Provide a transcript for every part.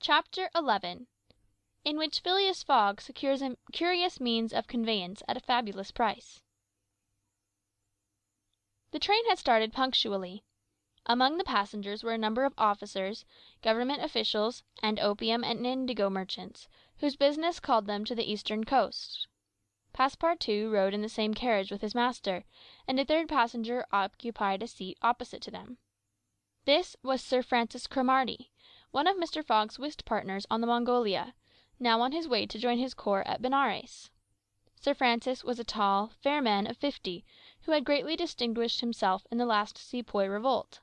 CHAPTER 11. In which Phileas Fogg secures a curious means of conveyance at a fabulous price. The train had started punctually. Among the passengers were a number of officers, government officials, and opium and indigo merchants, whose business called them to the eastern coast. Passepartout rode in the same carriage with his master, and a third passenger occupied a seat opposite to them. This was Sir Francis Cromarty, one of Mr. Fogg's whist partners on the Mongolia, now on his way to join his corps at Benares. Sir Francis was a tall, fair man of 50, who had greatly distinguished himself in the last Sepoy revolt.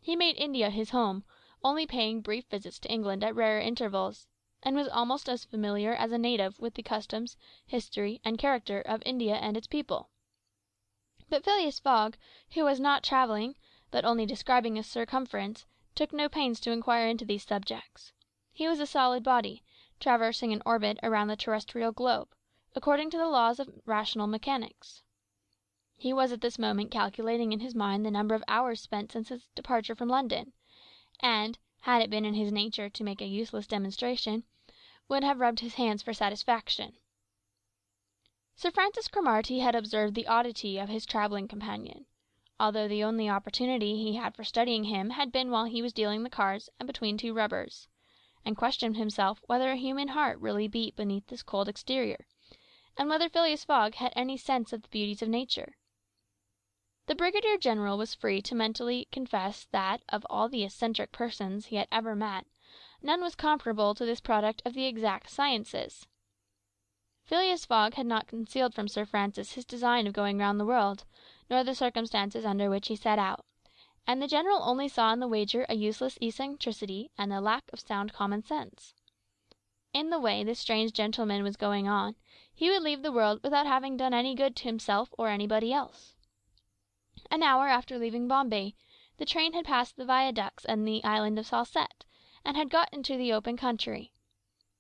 He made India his home, only paying brief visits to England at rare intervals, and was almost as familiar as a native with the customs, history, and character of India and its people. But Phileas Fogg, who was not travelling, but only describing a circumference, took no pains to inquire into these subjects. He was a solid body, traversing an orbit around the terrestrial globe, according to the laws of rational mechanics. He was at this moment calculating in his mind the number of hours spent since his departure from London, and, had it been in his nature to make a useless demonstration, would have rubbed his hands for satisfaction. Sir Francis Cromarty had observed the oddity of his travelling companion, although the only opportunity he had for studying him had been while he was dealing the cards and between two rubbers, and questioned himself whether a human heart really beat beneath this cold exterior, and whether Phileas Fogg had any sense of the beauties of nature. The brigadier general was free to mentally confess that, of all the eccentric persons he had ever met, none was comparable to this product of the exact sciences. Phileas Fogg had not concealed from Sir Francis his design of going round the world, nor the circumstances under which he set out, and the general only saw in the wager a useless eccentricity and a lack of sound common sense. In the way this strange gentleman was going on, he would leave the world without having done any good to himself or anybody else. An hour after leaving Bombay, the train had passed the viaducts and the island of Salsette, and had got into the open country.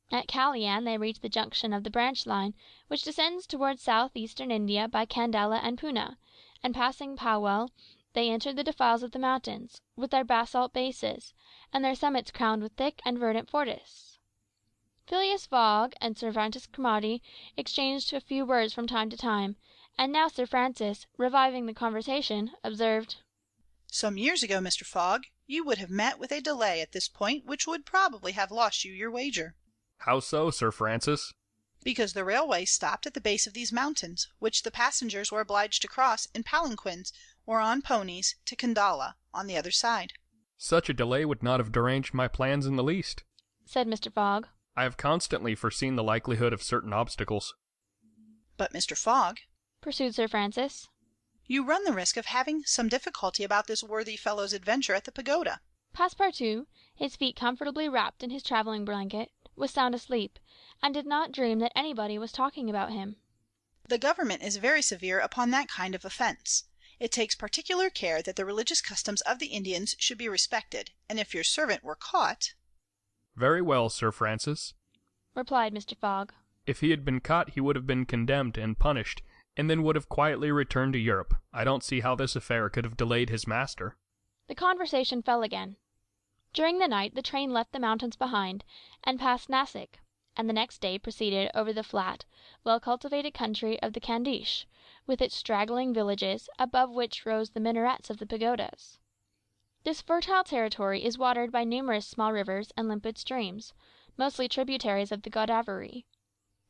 At Calian they reached the junction of the branch line which descends towards south-eastern India by Kandala and Poona, and passing Palwel, they entered the defiles of the mountains, with their basalt bases, and their summits crowned with thick and verdant forests. Phileas Fogg and Sir Francis Cromarty exchanged a few words from time to time, and now Sir Francis, reviving the conversation, observed, "Some years ago, Mr. Fogg, you would have met with a delay at this point which would probably have lost you your wager." "How so, Sir Francis?" "Because the railway stopped at the base of these mountains, which the passengers were obliged to cross in palanquins or on ponies to Kandala, on the other side." "Such a delay would not have deranged my plans in the least," said Mr. Fogg. "I have constantly foreseen the likelihood of certain obstacles." "But, Mr. Fogg," pursued Sir Francis, "you run the risk of having some difficulty about this worthy fellow's adventure at the pagoda." Passepartout, his feet comfortably wrapped in his travelling blanket, was sound asleep, and did not dream that anybody was talking about him. "The government is very severe upon that kind of offence. It takes particular care that the religious customs of the Indians should be respected, and if your servant were caught—" "Very well, Sir Francis," replied Mr. Fogg. "If he had been caught he would have been condemned and punished, and then would have quietly returned to Europe. I don't see how this affair could have delayed his master." The conversation fell again. During the night the train left the mountains behind, and passed Nassic, and the next day proceeded over the flat, well-cultivated country of the Khandish, with its straggling villages, above which rose the minarets of the pagodas. This fertile territory is watered by numerous small rivers and limpid streams, mostly tributaries of the Godavery.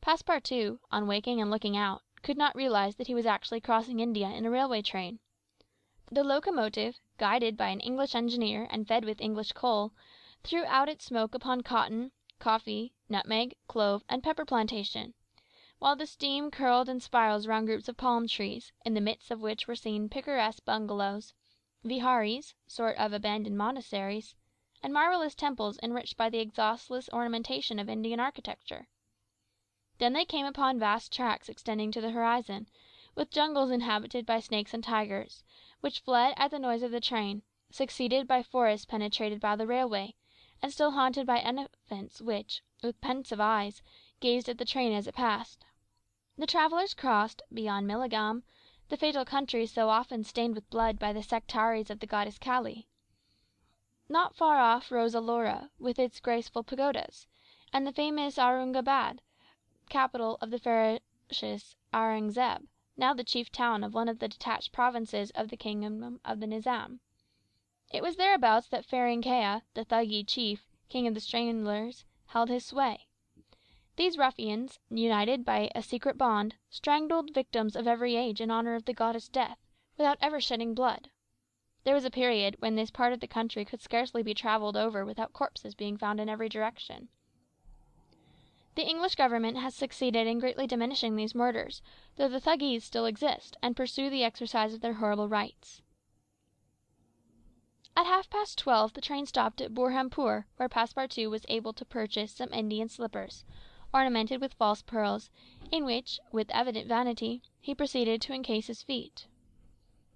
Passepartout, on waking and looking out, could not realize that he was actually crossing India in a railway train. The locomotive, guided by an English engineer and fed with English coal, threw out its smoke upon cotton, coffee, nutmeg, clove, and pepper plantation, while the steam curled in spirals round groups of palm trees, in the midst of which were seen picturesque bungalows, viharis, sort of abandoned monasteries, and marvellous temples enriched by the exhaustless ornamentation of Indian architecture. Then they came upon vast tracts extending to the horizon, with jungles inhabited by snakes and tigers, which fled at the noise of the train, succeeded by forests penetrated by the railway, and still haunted by elephants which, with pensive eyes, gazed at the train as it passed. The travellers crossed, beyond Milagam, the fatal country so often stained with blood by the sectaries of the goddess Kali. Not far off rose Elora, with its graceful pagodas, and the famous Aurungabad, capital of the ferocious Aurangzeb, now the chief town of one of the detached provinces of the kingdom of the Nizam. It was thereabouts that Feringhea, the Thuggee chief, king of the stranglers, held his sway. These ruffians, united by a secret bond, strangled victims of every age in honour of the goddess Death, without ever shedding blood. There was a period when this part of the country could scarcely be travelled over without corpses being found in every direction. The English government has succeeded in greatly diminishing these murders, though the Thuggees still exist, and pursue the exercise of their horrible rites. At 12:30 the train stopped at Burhampur, where Passepartout was able to purchase some Indian slippers, ornamented with false pearls, in which, with evident vanity, he proceeded to encase his feet.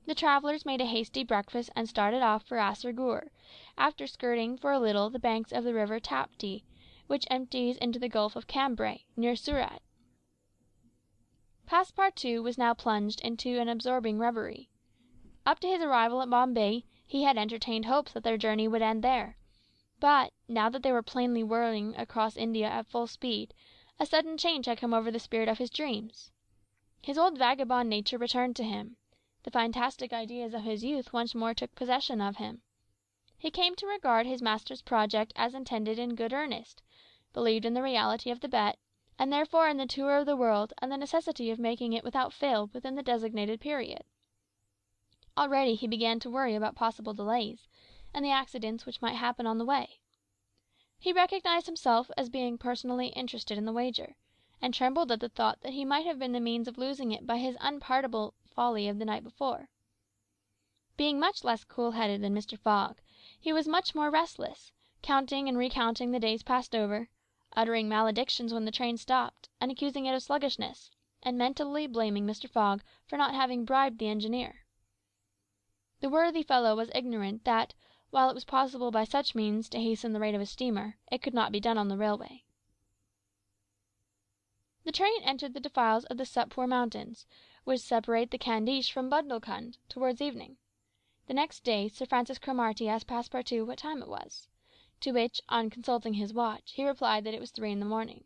The travellers made a hasty breakfast and started off for Assergur, after skirting for a little the banks of the river Tapti, which empties into the Gulf of Cambrai, near Surat. Passepartout was now plunged into an absorbing reverie. Up to his arrival at Bombay he had entertained hopes that their journey would end there; but, now that they were plainly whirling across India at full speed, a sudden change had come over the spirit of his dreams. His old vagabond nature returned to him. The fantastic ideas of his youth once more took possession of him. He came to regard his master's project as intended in good earnest, believed in the reality of the bet, and therefore in the tour of the world and the necessity of making it without fail within the designated period. Already he began to worry about possible delays, and the accidents which might happen on the way. He recognised himself as being personally interested in the wager, and trembled at the thought that he might have been the means of losing it by his unpardonable folly of the night before. Being much less cool-headed than Mr. Fogg, he was much more restless, counting and recounting the days passed over, uttering maledictions when the train stopped, and accusing it of sluggishness, and mentally blaming Mr. Fogg for not having bribed the engineer. The worthy fellow was ignorant that, while it was possible by such means to hasten the rate of a steamer, it could not be done on the railway. The train entered the defiles of the Sutpur Mountains, which separate the Khandish from Bundelkund, towards evening. The next day Sir Francis Cromarty asked Passepartout what time it was; to which, on consulting his watch, he replied that it was 3 in the morning.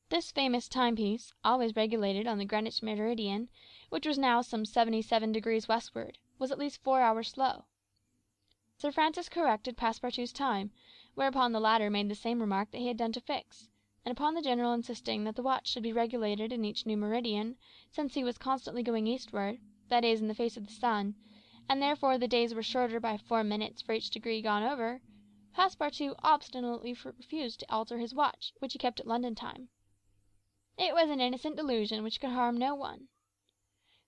This famous timepiece, always regulated on the Greenwich meridian, which was now some 77 degrees westward, was at least 4 hours slow. Sir Francis corrected Passepartout's time, whereupon the latter made the same remark that he had done to Fix; and upon the general insisting that the watch should be regulated in each new meridian, since he was constantly going eastward, that is, in the face of the sun, and therefore the days were shorter by 4 minutes for each degree gone over, Passepartout obstinately refused to alter his watch, which he kept at London time. It was an innocent delusion which could harm no one.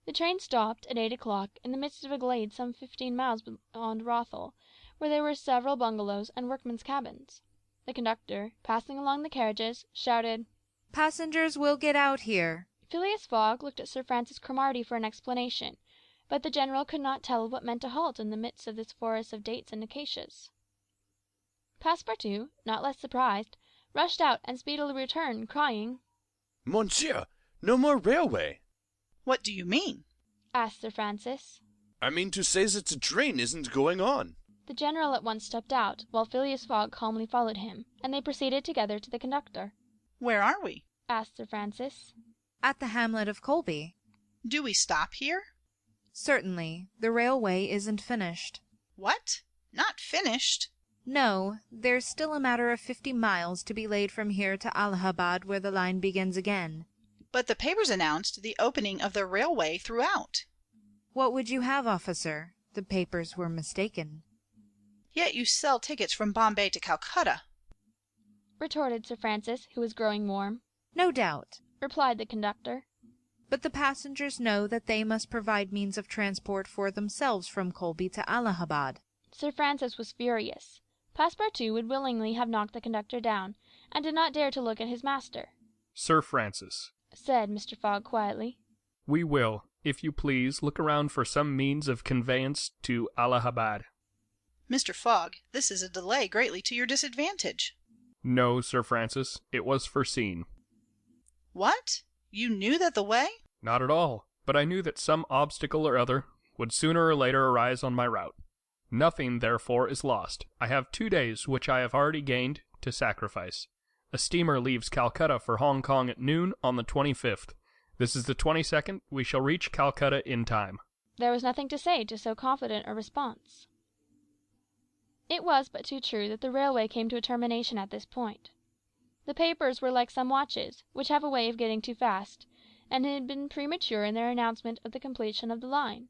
The train stopped, at 8 o'clock, in the midst of a glade some 15 miles beyond Rothal, where there were several bungalows and workmen's cabins. The conductor, passing along the carriages, shouted, "Passengers will get out here." Phileas Fogg looked at Sir Francis Cromarty for an explanation, but the general could not tell what meant a halt in the midst of this forest of dates and acacias. Passepartout, not less surprised, rushed out and speedily returned, crying, "Monsieur, no more railway!" What do you mean?" asked Sir Francis. "I mean to say that the train isn't going on." The general at once stepped out, while Phileas Fogg calmly followed him, and they proceeded together to the conductor. "Where are we?" asked Sir Francis. At the hamlet of Colby. "Do we stop here?" Certainly. The railway isn't finished. "What? Not finished?" No, there's still a matter of 50 miles to be laid from here to Allahabad, where the line begins again. "But the papers announced the opening of the railway throughout." What would you have, officer? The papers were mistaken. "Yet you sell tickets from Bombay to Calcutta," retorted Sir Francis, who was growing warm. No doubt. Replied the conductor. But the passengers know that they must provide means of transport for themselves from Colby to Allahabad. Sir Francis was furious. Passepartout would willingly have knocked the conductor down, and did not dare to look at his master. Sir Francis, said Mr. Fogg quietly, we will, if you please, look around for some means of conveyance to Allahabad. "Mr. Fogg, this is a delay greatly to your disadvantage." No, Sir Francis, it was foreseen. "What? You knew that the way—" Not at all, but I knew that some obstacle or other would sooner or later arise on my route. Nothing, therefore, is lost. I have 2 days, which I have already gained, to sacrifice. A steamer leaves Calcutta for Hong Kong at noon on the 25th. This is the 22nd. We shall reach Calcutta in time." There was nothing to say to so confident a response. It was but too true that the railway came to a termination at this point. The papers were like some watches, which have a way of getting too fast, and had been premature in their announcement of the completion of the line.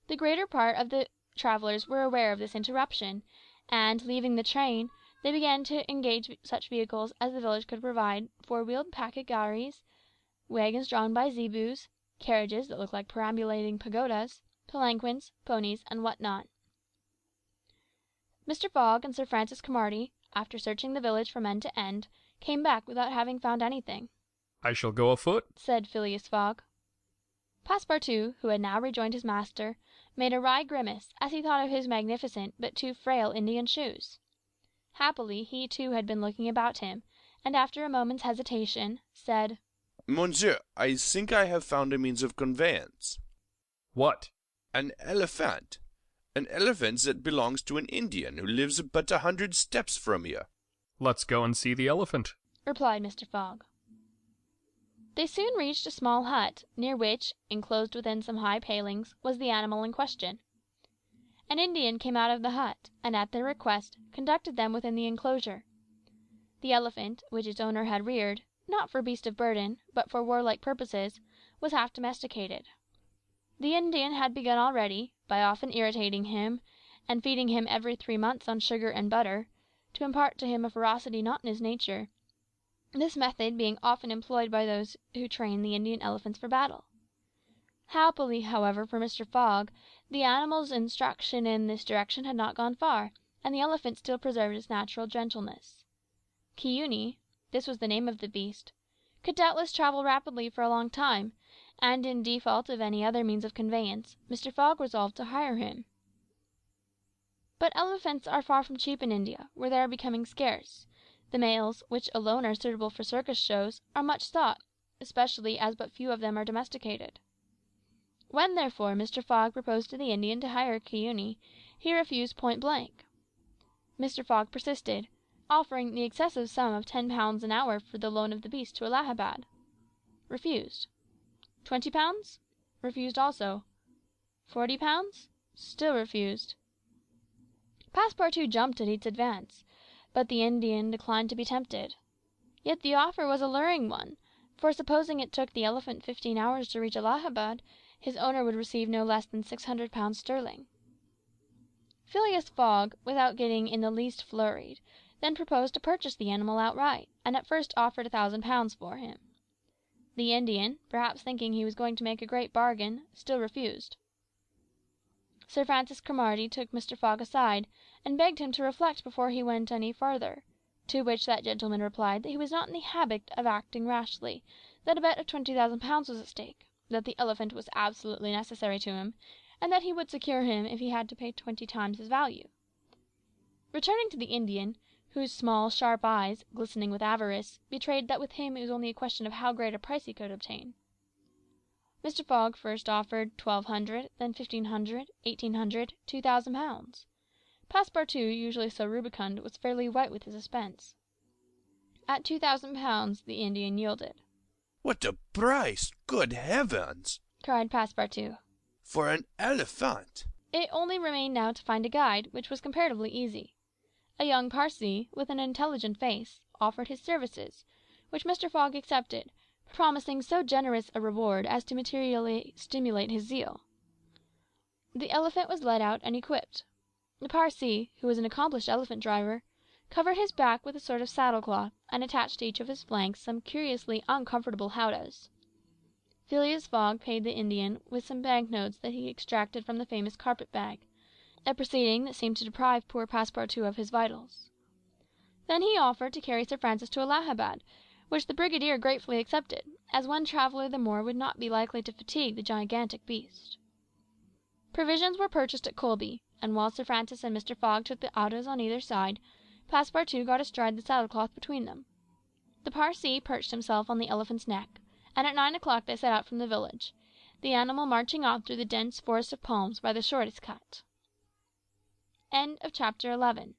The greater part of the travellers were aware of this interruption, and, leaving the train, they began to engage such vehicles as the village could provide, four-wheeled packet-gharries, waggons drawn by zebus, carriages that looked like perambulating pagodas, palanquins, ponies, and what not. Mr. Fogg and Sir Francis Cromarty, after searching the village from end to end, came back without having found anything. "I shall go afoot," said Phileas Fogg. Passepartout, who had now rejoined his master, made a wry grimace as he thought of his magnificent but too frail Indian shoes. Happily he too had been looking about him, and after a moment's hesitation, said, "Monsieur, I think I have found a means of conveyance. "What?" An elephant. An elephant that belongs to an Indian who lives but 100 steps from here." "Let's go and see the elephant," replied Mr. Fogg. They soon reached a small hut, near which, enclosed within some high palings, was the animal in question. An Indian came out of the hut, and at their request conducted them within the enclosure. The elephant, which its owner had reared, not for beast of burden, but for warlike purposes, was half domesticated. The Indian had begun already, by often irritating him, and feeding him every 3 months on sugar and butter, to impart to him a ferocity not in his nature, this method being often employed by those who train the Indian elephants for battle. Happily, however, for Mr. Fogg, the animal's instruction in this direction had not gone far, and the elephant still preserved its natural gentleness. Kiuni, this was the name of the beast, could doubtless travel rapidly for a long time, and in default of any other means of conveyance, Mr. Fogg resolved to hire him. But elephants are far from cheap in India, where they are becoming scarce. The males, which alone are suitable for circus shows, are much sought, especially as but few of them are domesticated. When, therefore, Mr. Fogg proposed to the Indian to hire Kiuni, he refused point blank. Mr. Fogg persisted, offering the excessive sum of £10 an hour for the loan of the beast to Allahabad. Refused. £20? Refused also. £40? Still refused. Passepartout jumped at each advance, but the Indian declined to be tempted. Yet the offer was a luring one, for supposing it took the elephant 15 hours to reach Allahabad, his owner would receive no less than £600 sterling. Phileas Fogg, without getting in the least flurried, then proposed to purchase the animal outright, and at first offered £1,000 for him. The Indian, perhaps thinking he was going to make a great bargain, still refused. Sir Francis Cromarty took Mr. Fogg aside, and begged him to reflect before he went any farther, to which that gentleman replied that he was not in the habit of acting rashly, that a bet of £20,000 was at stake, that the elephant was absolutely necessary to him, and that he would secure him if he had to pay 20 times his value. Returning to the Indian, whose small, sharp eyes, glistening with avarice, betrayed that with him it was only a question of how great a price he could obtain. Mr. Fogg first offered 1,200, then 1,500, 1,800, £2,000. Passepartout, usually so rubicund, was fairly white with his suspense. At £2,000 the Indian yielded. "What a price! Good heavens!" cried Passepartout. "For an elephant!" It only remained now to find a guide, which was comparatively easy. A young Parsee, with an intelligent face, offered his services, which Mr. Fogg accepted, promising so generous a reward as to materially stimulate his zeal. The elephant was led out and equipped. The Parsee, who was an accomplished elephant driver, covered his back with a sort of saddle cloth, and attached to each of his flanks some curiously uncomfortable howdahs. Phileas Fogg paid the Indian with some bank notes that he extracted from the famous carpet bag, a proceeding that seemed to deprive poor Passepartout of his vitals. Then he offered to carry Sir Francis to Allahabad, which the brigadier gratefully accepted, as one traveller the more would not be likely to fatigue the gigantic beast. Provisions were purchased at Colby, and while Sir Francis and Mr. Fogg took the howdahs on either side, Passepartout got astride the saddle-cloth between them. The Parsee perched himself on the elephant's neck, and at 9 o'clock they set out from the village, the animal marching off through the dense forest of palms by the shortest cut. Chapter 11.